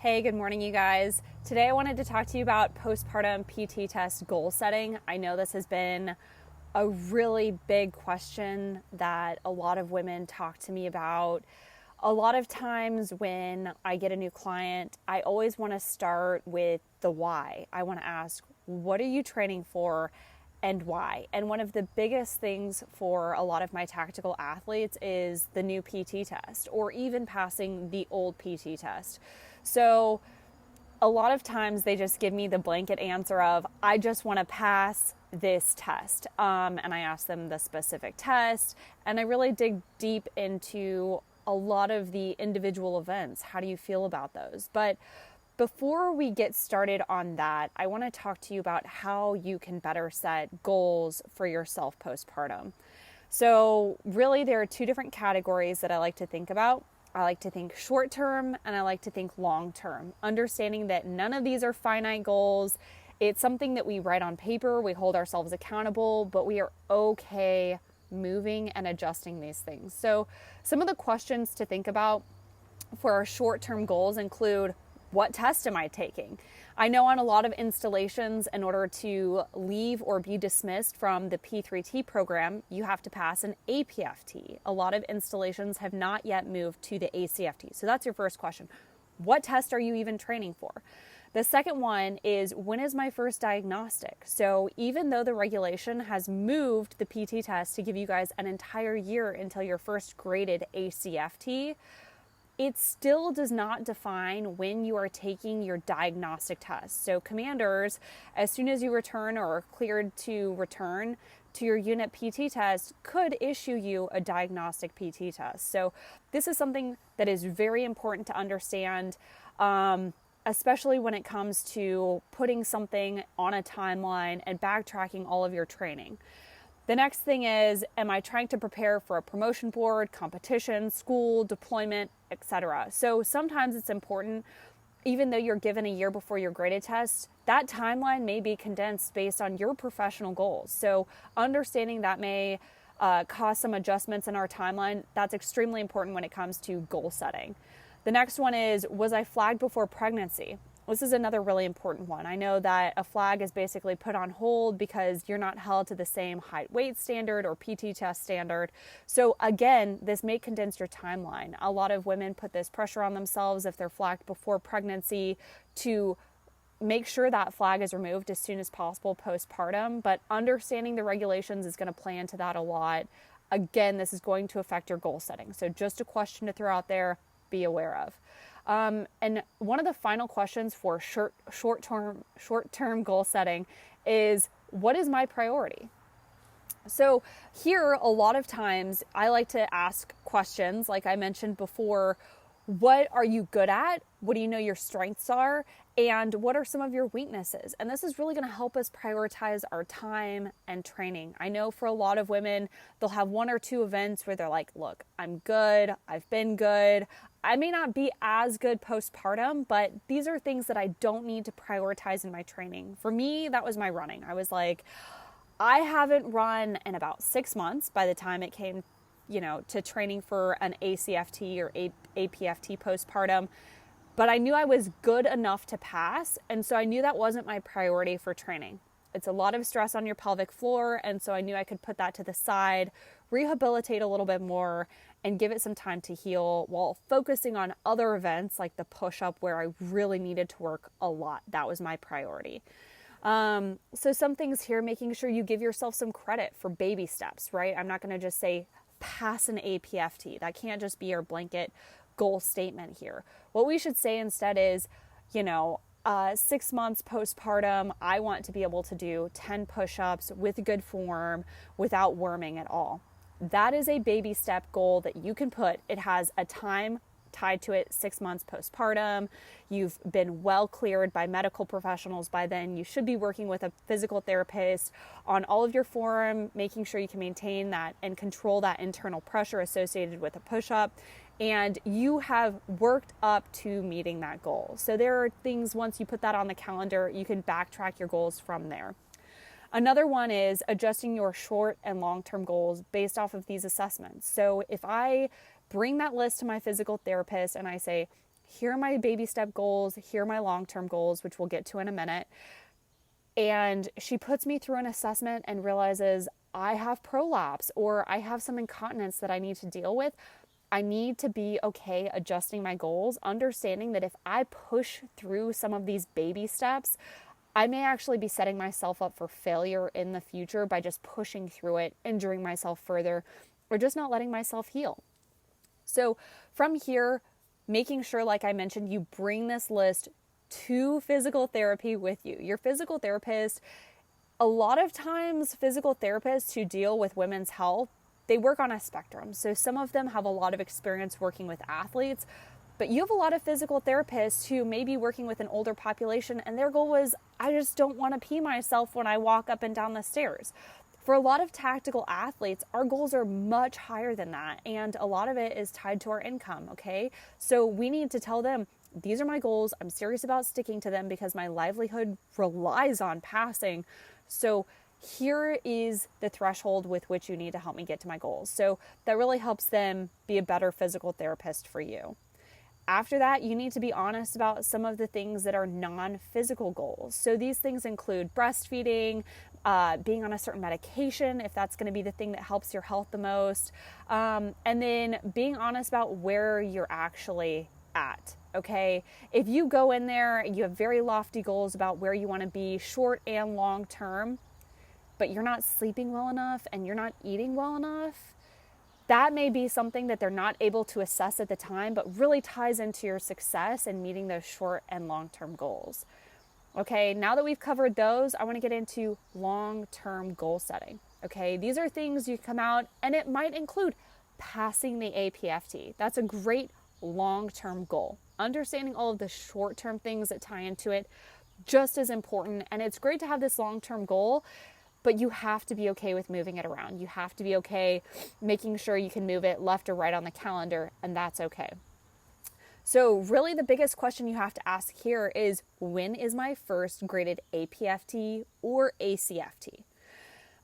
Hey, good morning, you guys. Today I wanted to talk to you about postpartum PT test goal setting. I know this has been a really big question that a lot of women talk to me about. A lot of times when I get a new client, I always want to start with the why. I want to ask, what are you training for and why? And one of the biggest things for a lot of my tactical athletes is the new PT test or even passing the old PT test. So a lot of times they just give me the blanket answer of, I just want to pass this test. And I ask them the specific test, and I really dig deep into a lot of the individual events. How do you feel about those? But before we get started on that, I want to talk to you about how you can better set goals for yourself postpartum. So really there are two different categories that I like to think about. I like to think short term and I like to think long term, understanding that none of these are finite goals. It's something that we write on paper, we hold ourselves accountable, but we are okay moving and adjusting these things. So some of the questions to think about for our short term goals include, what test am I taking? I know on a lot of installations, in order to leave or be dismissed from the P3T program, you have to pass an APFT. A lot of installations have not yet moved to the ACFT. So that's your first question. What test are you even training for? The second one is, when is my first diagnostic? So even though the regulation has moved the PT test to give you guys an entire year until your first graded ACFT, it still does not define when you are taking your diagnostic test. So commanders, as soon as you return or are cleared to return to your unit PT test, could issue you a diagnostic PT test. So this is something that is very important to understand, especially when it comes to putting something on a timeline and backtracking all of your training. The next thing is, am I trying to prepare for a promotion board, competition, school, deployment, etc.? So sometimes it's important, even though you're given a year before your graded test, that timeline may be condensed based on your professional goals. So understanding that may cause some adjustments in our timeline. That's extremely important when it comes to goal setting. The next one is, was I flagged before pregnancy? This is another really important one. I know that a flag is basically put on hold because you're not held to the same height weight standard or PT test standard. So again, this may condense your timeline. A lot of women put this pressure on themselves if they're flagged before pregnancy to make sure that flag is removed as soon as possible postpartum, but understanding the regulations is going to play into that a lot. Again, this is going to affect your goal setting. So just a question to throw out there, be aware of. And one of the final questions for short-term goal setting is, what is my priority? So here, a lot of times I like to ask questions, like I mentioned before. What are you good at? What do you know your strengths are? And what are some of your weaknesses? And this is really going to help us prioritize our time and training. I know for a lot of women, they'll have one or two events where they're like, look, I'm good. I've been good. I may not be as good postpartum, but these are things that I don't need to prioritize in my training. For me, that was my running. I was like, I haven't run in about 6 months by the time it came to training for an ACFT or APFT postpartum, but I knew I was good enough to pass, and so I knew that wasn't my priority for training. It's a lot of stress on your pelvic floor, and so I knew I could put that to the side, rehabilitate a little bit more, and give it some time to heal while focusing on other events like the push-up where I really needed to work a lot. That was my priority. So some things here, making sure you give yourself some credit for baby steps, right? I'm not going to just say pass an APFT. That can't just be our blanket goal statement here. What we should say instead is, 6 months postpartum, I want to be able to do 10 push-ups with good form without worming at all. That is a baby step goal that you can put. It has a time tied to it, 6 months postpartum. You've been well cleared by medical professionals by then. You should be working with a physical therapist on all of your form, making sure you can maintain that and control that internal pressure associated with a push-up. And you have worked up to meeting that goal. So there are things, once you put that on the calendar, you can backtrack your goals from there. Another one is adjusting your short and long-term goals based off of these assessments. So if I bring that list to my physical therapist and I say, here are my baby step goals, here are my long-term goals, which we'll get to in a minute. And she puts me through an assessment and realizes I have prolapse or I have some incontinence that I need to deal with. I need to be okay adjusting my goals, understanding that if I push through some of these baby steps, I may actually be setting myself up for failure in the future by just pushing through it, injuring myself further, or just not letting myself heal. So from here, making sure, like I mentioned, you bring this list to physical therapy with you. Your physical therapist, a lot of times physical therapists who deal with women's health, they work on a spectrum. So some of them have a lot of experience working with athletes, but you have a lot of physical therapists who may be working with an older population and their goal was, I just don't want to pee myself when I walk up and down the stairs. For a lot of tactical athletes, our goals are much higher than that, and a lot of it is tied to our income, okay? So we need to tell them, these are my goals. I'm serious about sticking to them because my livelihood relies on passing. So here is the threshold with which you need to help me get to my goals. So that really helps them be a better physical therapist for you. After that, you need to be honest about some of the things that are non-physical goals. So these things include breastfeeding, being on a certain medication, if that's going to be the thing that helps your health the most, and then being honest about where you're actually at. Okay, if you go in there, you have very lofty goals about where you want to be short and long term, but you're not sleeping well enough and you're not eating well enough, that may be something that they're not able to assess at the time, but really ties into your success in meeting those short and long-term goals. Okay, now that we've covered those, I want to get into long-term goal setting. Okay, these are things you come out, and it might include passing the APFT. That's a great long-term goal. Understanding all of the short-term things that tie into it, just as important. And it's great to have this long-term goal, but you have to be okay with moving it around. You have to be okay making sure you can move it left or right on the calendar, and that's okay. So really the biggest question you have to ask here is, when is my first graded APFT or ACFT?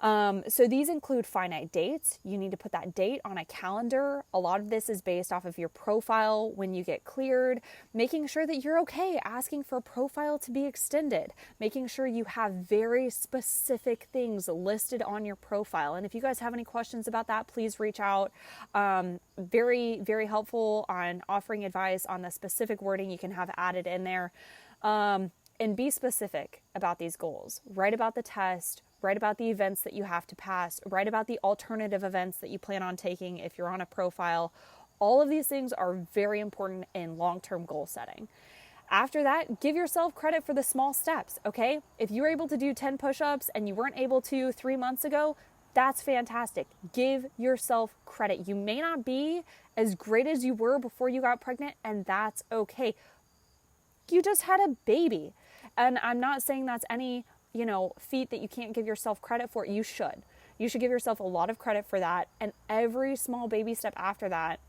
So these include finite dates. You need to put that date on a calendar. A lot of this is based off of your profile when you get cleared, making sure that you're okay asking for a profile to be extended, making sure you have very specific things listed on your profile. And if you guys have any questions about that, please reach out. Very, very helpful on offering advice on the specific wording you can have added in there. And be specific about these goals. Write about the test, write about the events that you have to pass, write about the alternative events that you plan on taking if you're on a profile. All of these things are very important in long-term goal setting. After that, give yourself credit for the small steps, okay? If you were able to do 10 push-ups and you weren't able to 3 months ago, that's fantastic. Give yourself credit. You may not be as great as you were before you got pregnant, and that's okay. You just had a baby. And I'm not saying that's any, feat that you can't give yourself credit for. You should. You should give yourself a lot of credit for that. And every small baby step after that,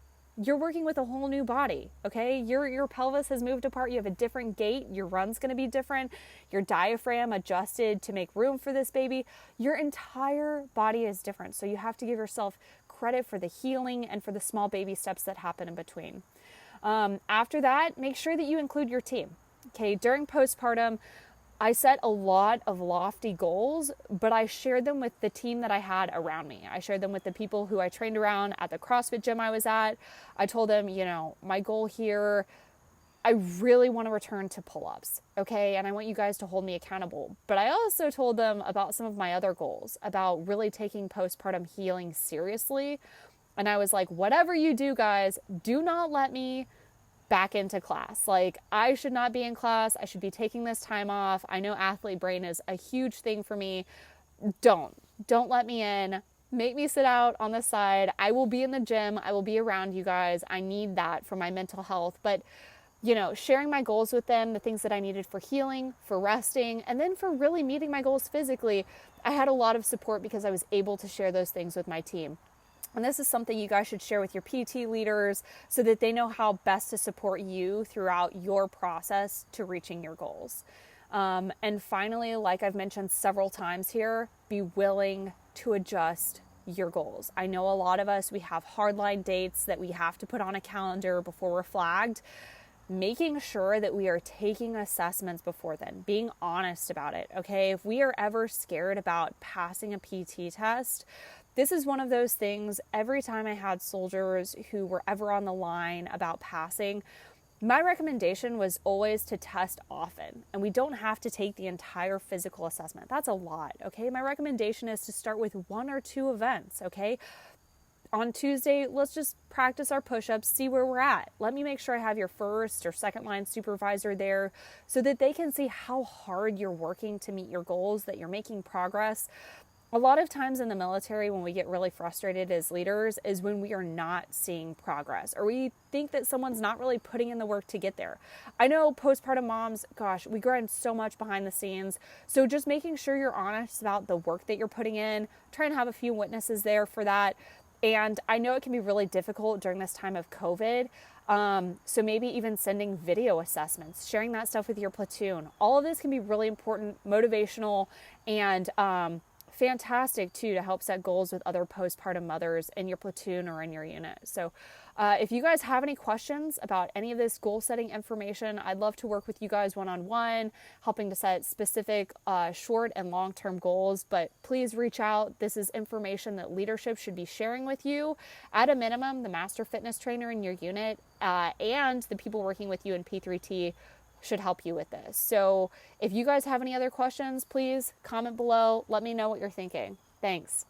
you're working with a whole new body, okay? Your pelvis has moved apart. You have a different gait. Your run's going to be different. Your diaphragm adjusted to make room for this baby. Your entire body is different. So you have to give yourself credit for the healing and for the small baby steps that happen in between. After that, make sure that you include your team. Okay, during postpartum, I set a lot of lofty goals, but I shared them with the team that I had around me. I shared them with the people who I trained around at the CrossFit gym I was at. I told them, my goal here, I really want to return to pull-ups, okay? And I want you guys to hold me accountable. But I also told them about some of my other goals, about really taking postpartum healing seriously. And I was like, whatever you do, guys, do not let me back into class. Like, I should not be in class. I should be taking this time off. I know athlete brain is a huge thing for me. Don't let me in. Make me sit out on the side. I will be in the gym. I will be around you guys. I need that for my mental health. But, sharing my goals with them, the things that I needed for healing, for resting, and then for really meeting my goals physically, I had a lot of support because I was able to share those things with my team. And this is something you guys should share with your PT leaders so that they know how best to support you throughout your process to reaching your goals. And finally, like I've mentioned several times here, be willing to adjust your goals. I know a lot of us, we have hardline dates that we have to put on a calendar before we're flagged. making sure that we are taking assessments before then, being honest about it, okay? If we are ever scared about passing a PT test, this is one of those things. Every time I had soldiers who were ever on the line about passing, my recommendation was always to test often, and we don't have to take the entire physical assessment. That's a lot, okay? My recommendation is to start with 1 or 2 events, okay? On Tuesday, let's just practice our push-ups, see where we're at. Let me make sure I have your first or second line supervisor there so that they can see how hard you're working to meet your goals, that you're making progress. A lot of times in the military, when we get really frustrated as leaders is when we are not seeing progress, or we think that someone's not really putting in the work to get there. I know postpartum moms, gosh, we grind so much behind the scenes. So just making sure you're honest about the work that you're putting in, try and have a few witnesses there for that. And I know it can be really difficult during this time of COVID. So maybe even sending video assessments, sharing that stuff with your platoon. All of this can be really important, motivational, and fantastic too to help set goals with other postpartum mothers in your platoon or in your unit. So if you guys have any questions about any of this goal setting information, I'd love to work with you guys one-on-one, helping to set specific short and long-term goals. But please reach out. This is information that leadership should be sharing with you. At a minimum, the master fitness trainer in your unit and the people working with you in P3T should help you with this. So if you guys have any other questions, please comment below. Let me know what you're thinking. Thanks.